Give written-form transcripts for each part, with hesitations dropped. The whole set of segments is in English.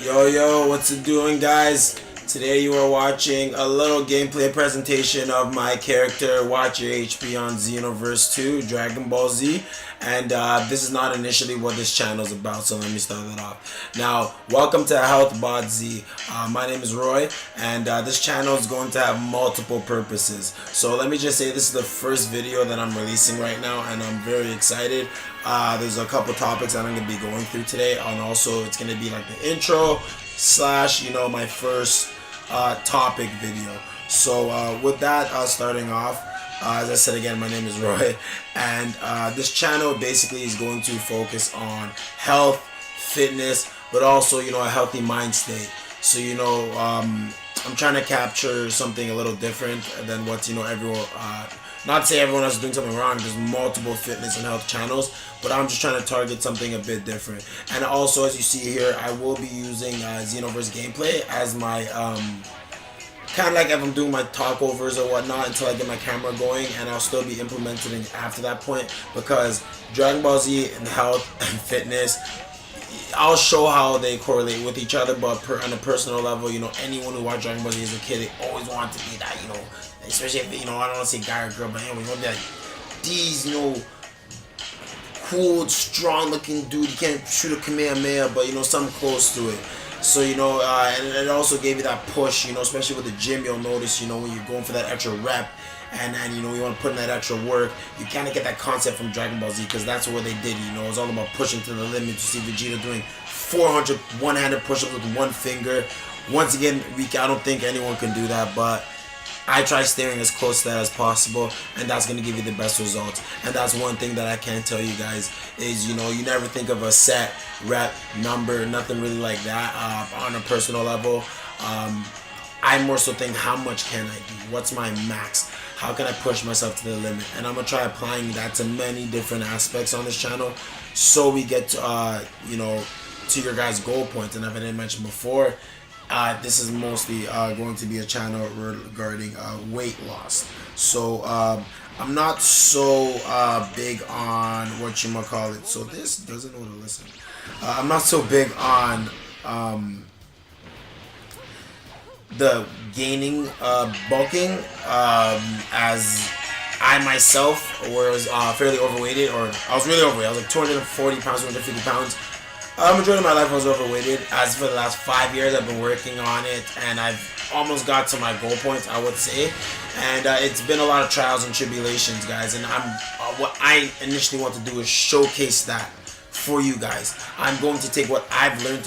Yo, what's it doing, guys? Today you are watching a little gameplay presentation of my character, Watch Your HP on Xenoverse 2, Dragon Ball Z. And this is not initially what this channel is about, so let me start that off. Now, welcome to HealthBodzWorld. My name is Roy, and this channel is going to have multiple purposes. So let me just say this is the first video that I'm releasing right now, and I'm very excited. There's a couple topics that I'm going to be going through today, and also it's going to be like the intro / my first topic video. So with that, starting off, as I said again, my name is Roy, and this channel basically is going to focus on health, fitness, but also a healthy mind state. So I'm trying to capture something a little different than what everyone. Not to say everyone else is doing something wrong. There's multiple fitness and health channels, but I'm just trying to target something a bit different. And also, as you see here, I will be using Xenoverse gameplay as my kind of like if I'm doing my talkovers or whatnot until I get my camera going, and I'll still be implementing it after that point, because Dragon Ball Z and health and fitness, I'll show how they correlate with each other, but on a personal level, anyone who watched Dragon Ball Z as a kid, they always want to be that, especially if, I don't want to say guy or girl, but anyway, want to be like these, cool, strong looking dude. You can't shoot a Kamehameha, but something close to it. So and it also gave you that push, especially with the gym. You'll notice, when you're going for that extra rep, and you want to put in that extra work, you kind of get that concept from Dragon Ball Z, because that's what they did. It's all about pushing to the limit. You see Vegeta doing 400 one-handed push-ups with one finger. Once again, I don't think anyone can do that, but I try staying as close to that as possible, and that's going to give you the best results. And that's one thing that I can tell you guys is, you never think of a set, rep, number, nothing really like that on a personal level. I more so think, how much can I do? What's my max? How can I push myself to the limit? And I'm going to try applying that to many different aspects on this channel, so we get to, to your guys' goal points. And if I didn't mention before, this is mostly going to be a channel regarding weight loss. So I'm not so big on whatchamacallit. So this doesn't know to listen. I'm not so big on the gaining, bulking, as I myself was fairly overweighted, or I was really overweight. I was like 240 pounds, 250 pounds. Majority of my life I was overweighted. As for the last 5 years, I've been working on it, and I've almost got to my goal points, I would say. And it's been a lot of trials and tribulations, guys. And what I initially want to do is showcase that for you guys. I'm going to take what I've learned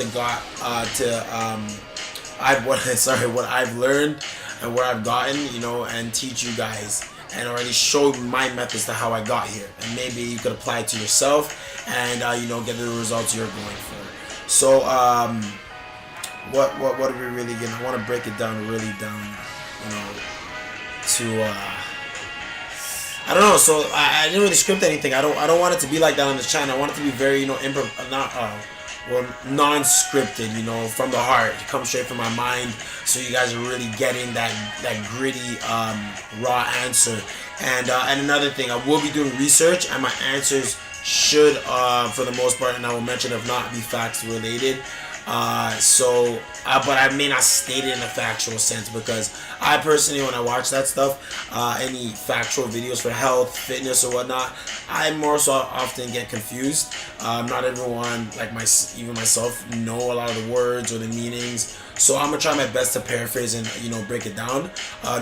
what I've learned and where I've gotten, and teach you guys, and already show my methods to how I got here, and maybe you could apply it to yourself, and get the results you're going for. So what are we really gonna? I want to break it down, really down, to I don't know. So I didn't really script anything. I don't want it to be like that on this channel. I want it to be very non-scripted, from the heart. It comes straight from my mind, so you guys are really getting that gritty, raw answer. And another thing, I will be doing research, and my answers should, for the most part, and I will mention if not, be facts related. But I may not state it in a factual sense, because I personally, when I watch that stuff, any factual videos for health, fitness, or whatnot, I more so often get confused. Not everyone, like even myself, know a lot of the words or the meanings. So I'm gonna try my best to paraphrase and break it down,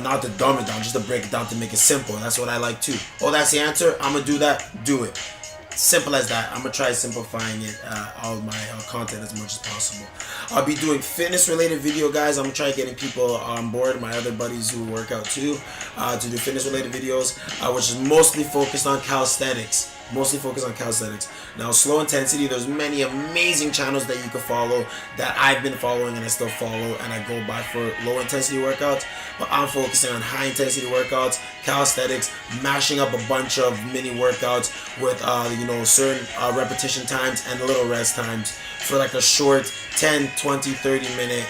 not to dumb it down, just to break it down to make it simple. That's what I like too. Oh, that's the answer. I'm gonna do that. Do it. Simple as that. I'm gonna try simplifying it, all of my content as much as possible. I'll be doing fitness related video, guys. I'm gonna try getting people on board, my other buddies who work out too, to do fitness related videos, which is mostly focused on calisthenics. Now, slow intensity, there's many amazing channels that you can follow, that I've been following and I still follow, and I go by for low intensity workouts. But I'm focusing on high intensity workouts, calisthenics, mashing up a bunch of mini workouts with certain repetition times and little rest times for like a short 10, 20, 30 minute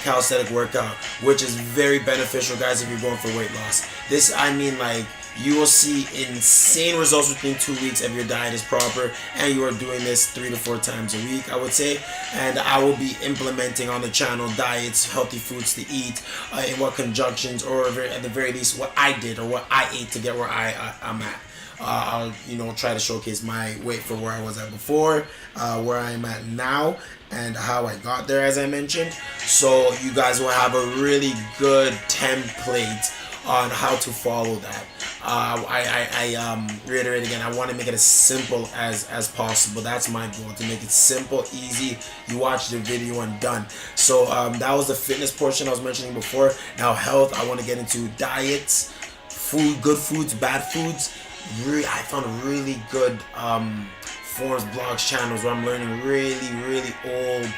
calisthenic workout, which is very beneficial, guys, if you're going for weight loss. This, I mean, like, you will see insane results within 2 weeks if your diet is proper and you are doing this 3 to 4 times a week, I would say. And I will be implementing on the channel diets, healthy foods to eat, in what conjunctions, or at the very least what I did or what I ate to get where I'm at. I'll try to showcase my weight for where I was at before, where I'm at now, and how I got there, as I mentioned. So you guys will have a really good template on how to follow that. I reiterate again, I want to make it as simple as possible. That's my goal, to make it simple, easy. You watch the video and done. So that was the fitness portion I was mentioning before. Now health, I want to get into diets, food, good foods, bad foods. I found a really good forums, blogs, channels where I'm learning really old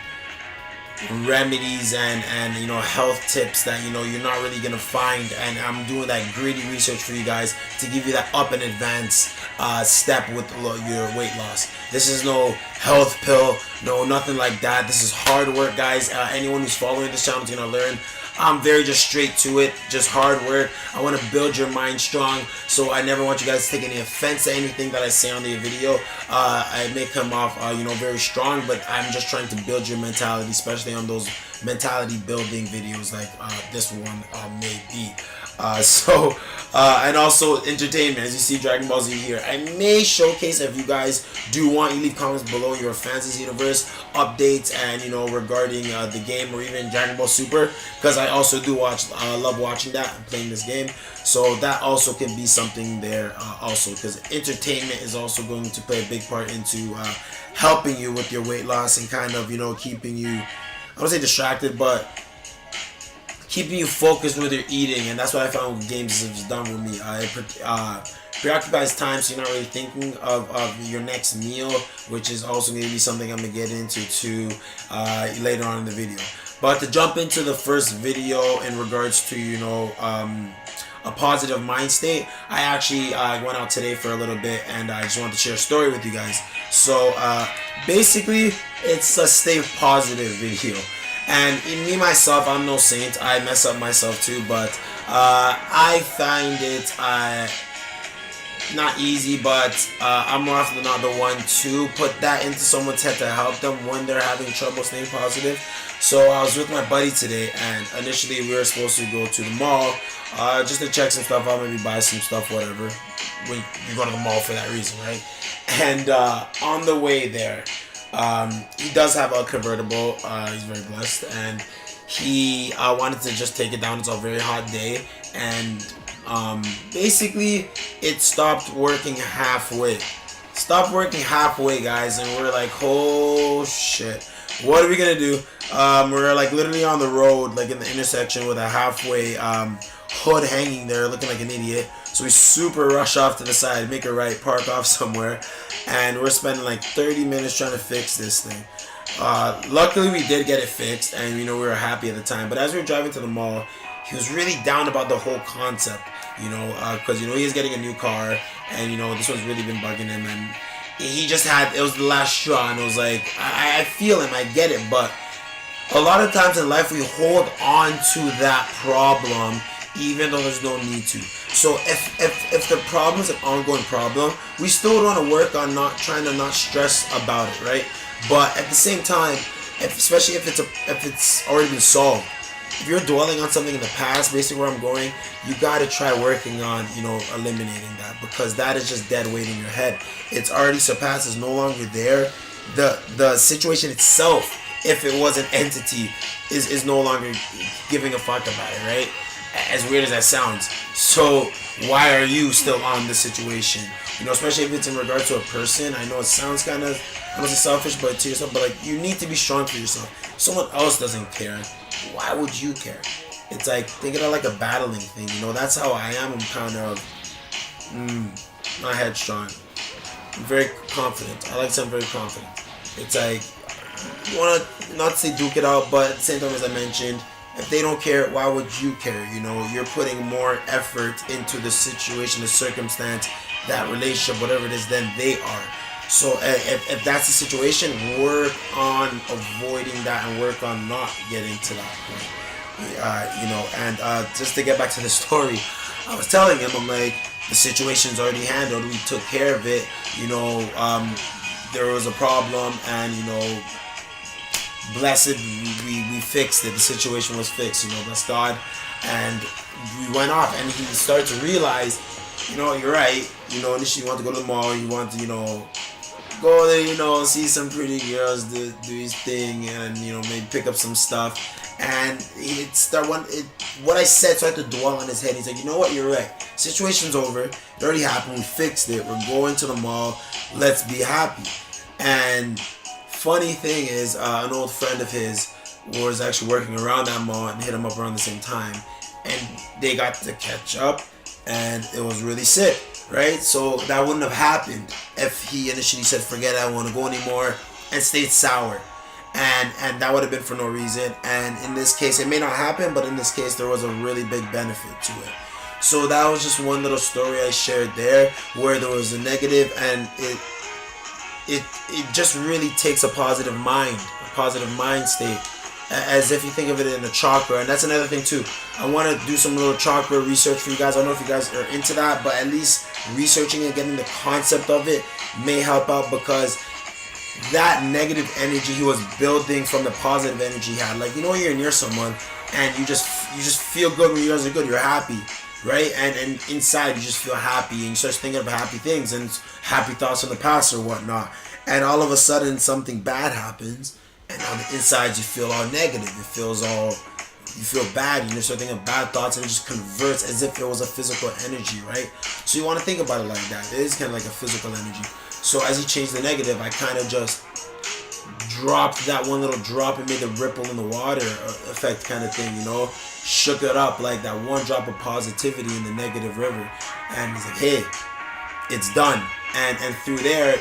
remedies and health tips that you're not really gonna find, and I'm doing that gritty research for you guys to give you that up in advance step with your weight loss. This is no health pill, no nothing like that. This is hard work, guys. Anyone who's following this channel is gonna learn. I'm very just straight to it, just hard work. I want to build your mind strong, so I never want you guys to take any offense to anything that I say on the video. I may come off, very strong, but I'm just trying to build your mentality, especially on those mentality building videos like this one may be. And also entertainment, as you see Dragon Ball Z here. I may showcase, if you guys do want, you leave comments below your Fantasy Universe updates and regarding the game, or even Dragon Ball Super, because I also do love watching that and playing this game. So that also can be something there also, because entertainment is also going to play a big part into helping you with your weight loss and kind of keeping you, I don't say distracted, but keeping you focused with your eating. And that's what I found with games has done with me. It preoccupies time, so you're not really thinking of your next meal, which is also going to be something I'm going to get into later on in the video. But to jump into the first video in regards to a positive mind state, I actually went out today for a little bit, and I just wanted to share a story with you guys. So basically, it's a stay positive video. And in me, myself, I'm no saint. I mess up myself too, but I find it not easy, but I'm more often than not the one to put that into someone's head to help them when they're having trouble staying positive. So I was with my buddy today, and initially we were supposed to go to the mall just to check some stuff out, maybe buy some stuff, whatever. When you go to the mall for that reason, right? And on the way there, he does have a convertible. He's very blessed, and he wanted to just take it down. It's a very hot day, and basically it stopped working halfway. Guys, and we're like, oh shit, what are we gonna do? We're like literally on the road, like in the intersection, with a halfway hood hanging there, looking like an idiot. So we super rush off to the side, make a right, park off somewhere, and we're spending like 30 minutes trying to fix this thing. Luckily we did get it fixed, and we were happy at the time. But as we were driving to the mall, he was really down about the whole concept, because he is getting a new car, and this one's really been bugging him, and he just it was the last straw, and it was like, I feel him, I get it, but a lot of times in life we hold on to that problem even though there's no need to. So if the problem is an ongoing problem, we still want to work on not stress about it, right? But at the same time, especially if it's already been solved, if you're dwelling on something in the past, basically where I'm going, you got to try working on eliminating that, because that is just dead weight in your head. It's already surpassed, it's no longer there. The situation itself, if it was an entity, is no longer giving a fuck about it, right? As weird as that sounds. So why are you still on this situation? Especially if it's in regard to a person. I know it sounds kind of, I don't say selfish, but to yourself. But like, you need to be strong for yourself. If someone else doesn't care, why would you care? It's like, think of it like a battling thing. That's how I am. I'm kind of not headstrong. I'm very confident. I like to say I'm very confident. It's like, you want to not say duke it out, but at the same time, as I mentioned, if they don't care, why would you care? You're putting more effort into the situation, the circumstance, that relationship, whatever it is, than they are. So if that's the situation, work on avoiding that and work on not getting to that point. And just to get back to the story, I was telling him, I'm like, the situation's already handled. We took care of it. There was a problem, and blessed, we fixed it. The situation was fixed. Bless God, and we went off, and he started to realize, you're right. Initially you want to go to the mall, you want to, go there, see some pretty girls, do his thing, and maybe pick up some stuff. And what I said started to dwell on his head. He's like, you know what, you're right. Situation's over. It already happened. We fixed it. We're going to the mall. Let's be happy. And funny thing is, an old friend of his was actually working around that mall and hit him up around the same time. And they got to catch up, and it was really sick, right? So that wouldn't have happened if he initially said, forget it, I don't want to go anymore, and stayed sour. And that would have been for no reason. And in this case, it may not happen, but in this case, there was a really big benefit to it. So that was just one little story I shared there, where there was a negative, and it just really takes a positive mind state, as if you think of it in a chakra. And that's another thing too. I want to do some little chakra research for you guys. I don't know if you guys are into that, but at least researching and getting the concept of it may help out, because that negative energy he was building from the positive energy he had. Like, you're near someone and you just feel good when you guys are good. You're happy, right? And inside you just feel happy, and you start thinking of happy things and happy thoughts from the past or whatnot. And all of a sudden something bad happens, and on the inside you feel all negative. You feel bad. You start thinking of bad thoughts, and it just converts as if it was a physical energy, right? So you want to think about it like that. It is kind of like a physical energy. So as he changed the negative, I kind of just dropped that one little drop and made the ripple in the water effect kind of thing, shook it up like that one drop of positivity in the negative river. And he's like, hey, it's done. And through there,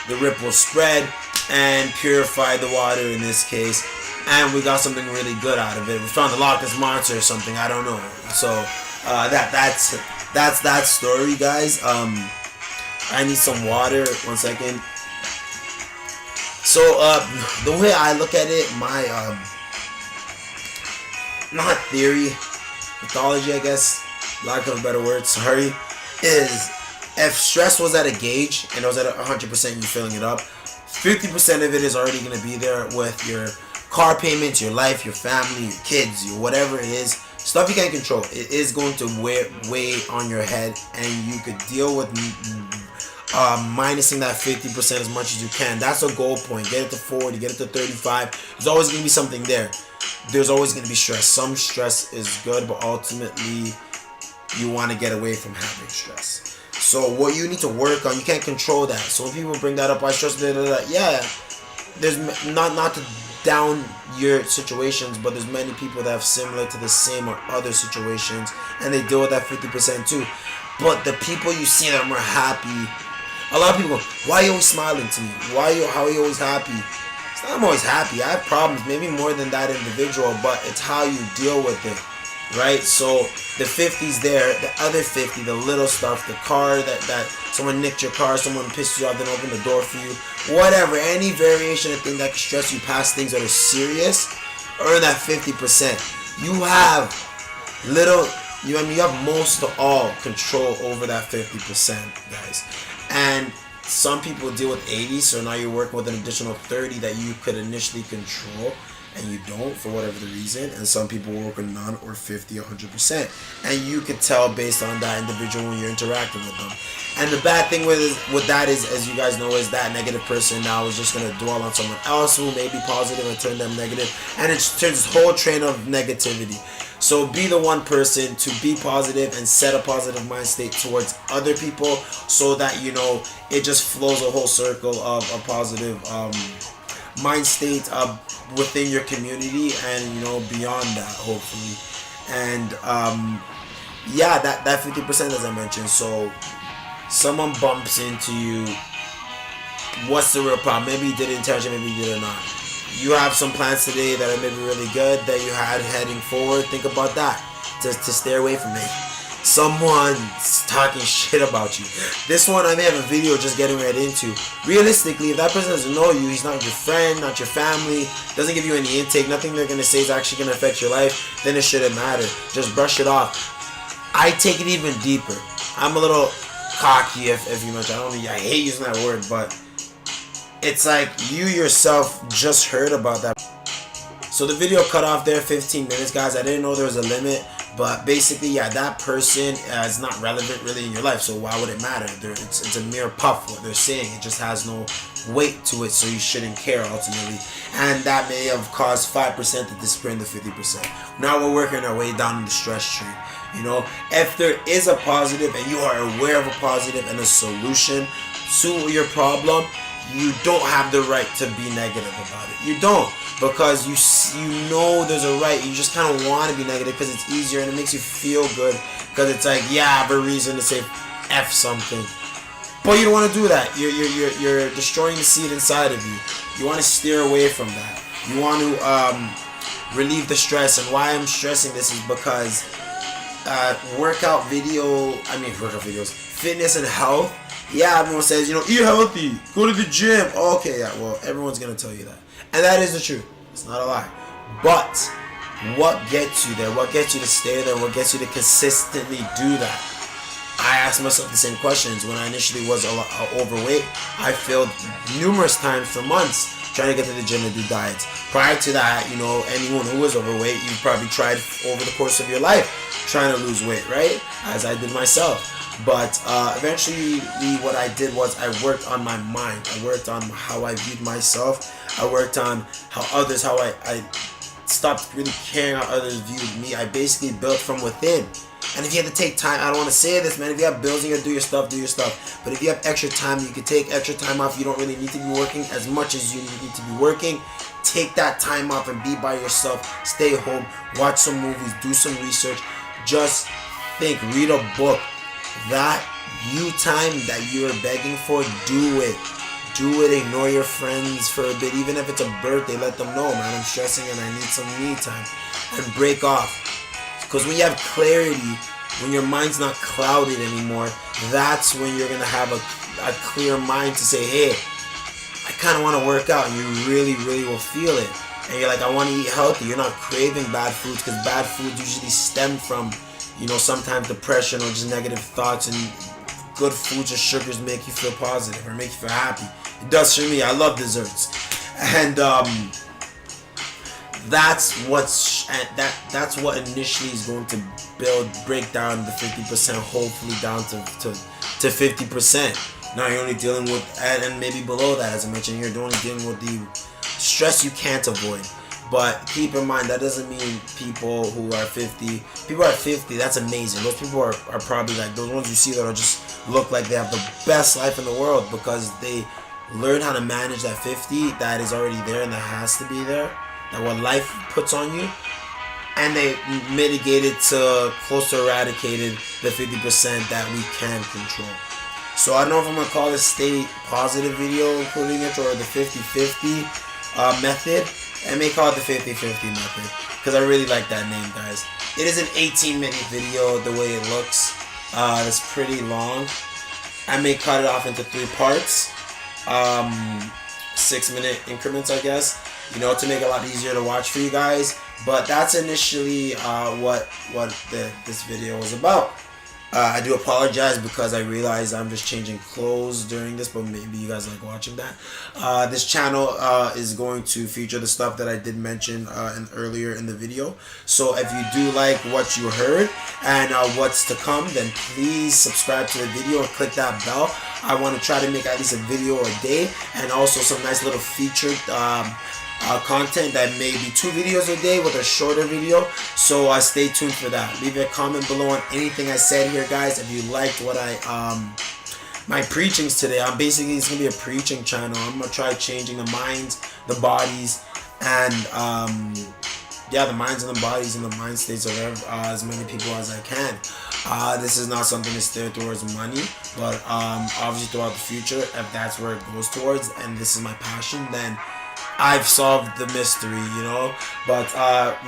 the ripple spread and purified the water in this case, and we got something really good out of it. We found the Loch Ness Monster or something, I don't know. So that's that story, guys. I need some water. 1 second. So the way I look at it, my not theory, mythology, I guess, lack of a better word, sorry, is if stress was at a gauge and it was at 100%, you filling it up, 50% of it is already going to be there with your car payments, your life, your family, your kids, your whatever it is, stuff you can't control. It is going to weigh on your head, and you could deal with minusing that 50% as much as you can. That's a goal point. Get it to 40, get it to 35. There's always going to be something there. There's always going to be stress. Some stress is good, but ultimately you want to get away from having stress. So what you need to work on, you can't control that. So when people bring that up, I stress, yeah, there's not to down your situations, but there's many people that have similar to the same or other situations, and they deal with that 50% too. But the people you see that are more happy, a lot of people go, why are you always smiling to me? How are you always happy? It's not I'm always happy. I have problems, maybe more than that individual, but it's how you deal with it, right? So the 50's there, the other 50, the little stuff, the car that someone nicked your car, someone pissed you off, then opened the door for you, whatever, any variation of thing that can stress you past things that are serious, earn that 50%. You have you have most to all control over that 50%, guys. And some people deal with 80, so now you're working with an additional 30 that you could initially control, and you don't for whatever the reason. And some people work with none or 50, 100%, and you could tell based on that individual when you're interacting with them. And the bad thing with that is, as you guys know, is that negative person now is just going to dwell on someone else who may be positive and turn them negative, and it turns this whole train of negativity. So be the one person to be positive and set a positive mind state towards other people, so that it just flows a whole circle of a positive mind state within your community, and beyond that, hopefully. And that 50%, as I mentioned. So someone bumps into you, what's the real problem? Maybe you did it intentionally, maybe you did or not. You have some plans today that are maybe really good that you had heading forward. Think about that, just to stay away from it. Someone's talking shit about you. This one I may have a video just getting right into. Realistically, if that person doesn't know you, he's not your friend, not your family, doesn't give you any intake, nothing they're going to say is actually going to affect your life, then it shouldn't matter. Just brush it off. I take it even deeper. I'm a little cocky, if you mention. I hate using that word, but it's like you yourself just heard about that. So the video cut off there, 15 minutes, guys. I didn't know there was a limit, but basically, yeah, that person is not relevant really in your life, so why would it matter? It's a mere puff what they're saying. It just has no weight to it, so you shouldn't care ultimately. And that may have caused 5% to disappear into 50%. Now we're working our way down the stress tree. You know, if there is a positive and you are aware of a positive and a solution to your problem, you don't have the right to be negative about it. You don't, because you know there's a right. You just kind of want to be negative because it's easier and it makes you feel good, because it's like, yeah, I have a reason to say F something. But you don't want to do that. You're destroying the seed inside of you. You want to steer away from that. You want to relieve the stress. And why I'm stressing this is because workout videos, fitness and health. Yeah, everyone says, eat healthy, go to the gym. Okay, yeah, well, everyone's going to tell you that. And that is the truth. It's not a lie. But what gets you there? What gets you to stay there? What gets you to consistently do that? I asked myself the same questions. When I initially was overweight, I failed numerous times for months trying to get to the gym and do diets. Prior to that, anyone who was overweight, you probably tried over the course of your life trying to lose weight, right? As I did myself. But eventually what I did was I worked on my mind. I worked on how I viewed myself. I worked on how I stopped really caring how others viewed me. I basically built from within. And if you have to take time, I don't want to say this, man. If you have bills and you got to do your stuff. But if you have extra time, you can take extra time off. You don't really need to be working as much as you need to be working. Take that time off and be by yourself. Stay home. Watch some movies. Do some research. Just think. Read a book. That you time that you're begging for, do it. Do it. Ignore your friends for a bit. Even if it's a birthday, let them know, man, I'm stressing and I need some me time. And break off. Because when you have clarity, when your mind's not clouded anymore, that's when you're going to have a clear mind to say, hey, I kind of want to work out. And you really, really will feel it. And you're like, I want to eat healthy. You're not craving bad foods, because bad foods usually stem from, sometimes depression or just negative thoughts. And good foods or sugars make you feel positive or make you feel happy. It does for me. I love desserts. And that's what initially is going to break down the 50%, hopefully down to 50%. Now you're only dealing with, and maybe below that, as I mentioned, you're only dealing with the stress you can't avoid. But keep in mind, that doesn't mean people who are 50, that's amazing. Those people are probably like those ones you see that are just look like they have the best life in the world, because they learn how to manage that 50 that is already there and that has to be there, that what life puts on you, and they mitigated to close to eradicated the 50% that we can control. So I don't know if I'm going to call this stay positive video, including it, or the 50-50 method. I may call it the 50-50 method, because I really like that name, guys. It is an 18-minute video the way it looks. It's pretty long. I may cut it off into 3 parts, 6-minute increments, I guess, to make it a lot easier to watch for you guys. But that's initially what this video was about. I do apologize, because I realize I'm just changing clothes during this, but maybe you guys like watching that. This channel is going to feature the stuff that I did mention earlier in the video. So if you do like what you heard and what's to come, then please subscribe to the video and click that bell. I want to try to make at least a video a day, and also some nice little featured content that may be 2 videos a day with a shorter video. So stay tuned for that. Leave a comment below on anything I said here, guys. If you liked what my preachings today, it's gonna be a preaching channel. I'm gonna try changing the minds, the bodies, and the minds and the bodies and the mind states of as many people as I can. This is not something to steer towards money, but obviously throughout the future, if that's where it goes towards, and this is my passion, then I've solved the mystery, But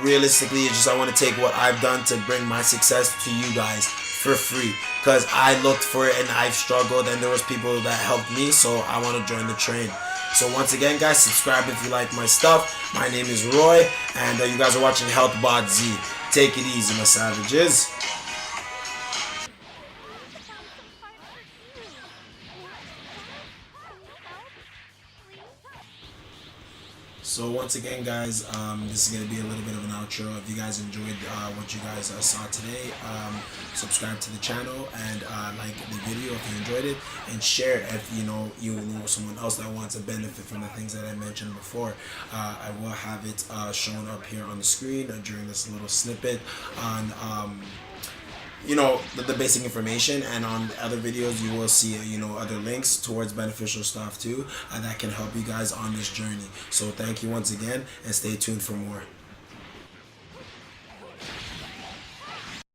realistically, it's just I want to take what I've done to bring my success to you guys for free, because I looked for it and I've struggled, and there was people that helped me, so I want to join the train. So once again, guys, subscribe if you like my stuff. My name is Roy, and you guys are watching HealthBodzWorld. Take it easy, my savages. So once again, guys, this is going to be a little bit of an outro. If you guys enjoyed what you guys saw today, subscribe to the channel and like the video if you enjoyed it, and share if you know someone else that wants to benefit from the things that I mentioned before. I will have it shown up here on the screen during this little snippet on the basic information, and on other videos you will see other links towards beneficial stuff too that can help you guys on this journey. So thank you once again, and stay tuned for more.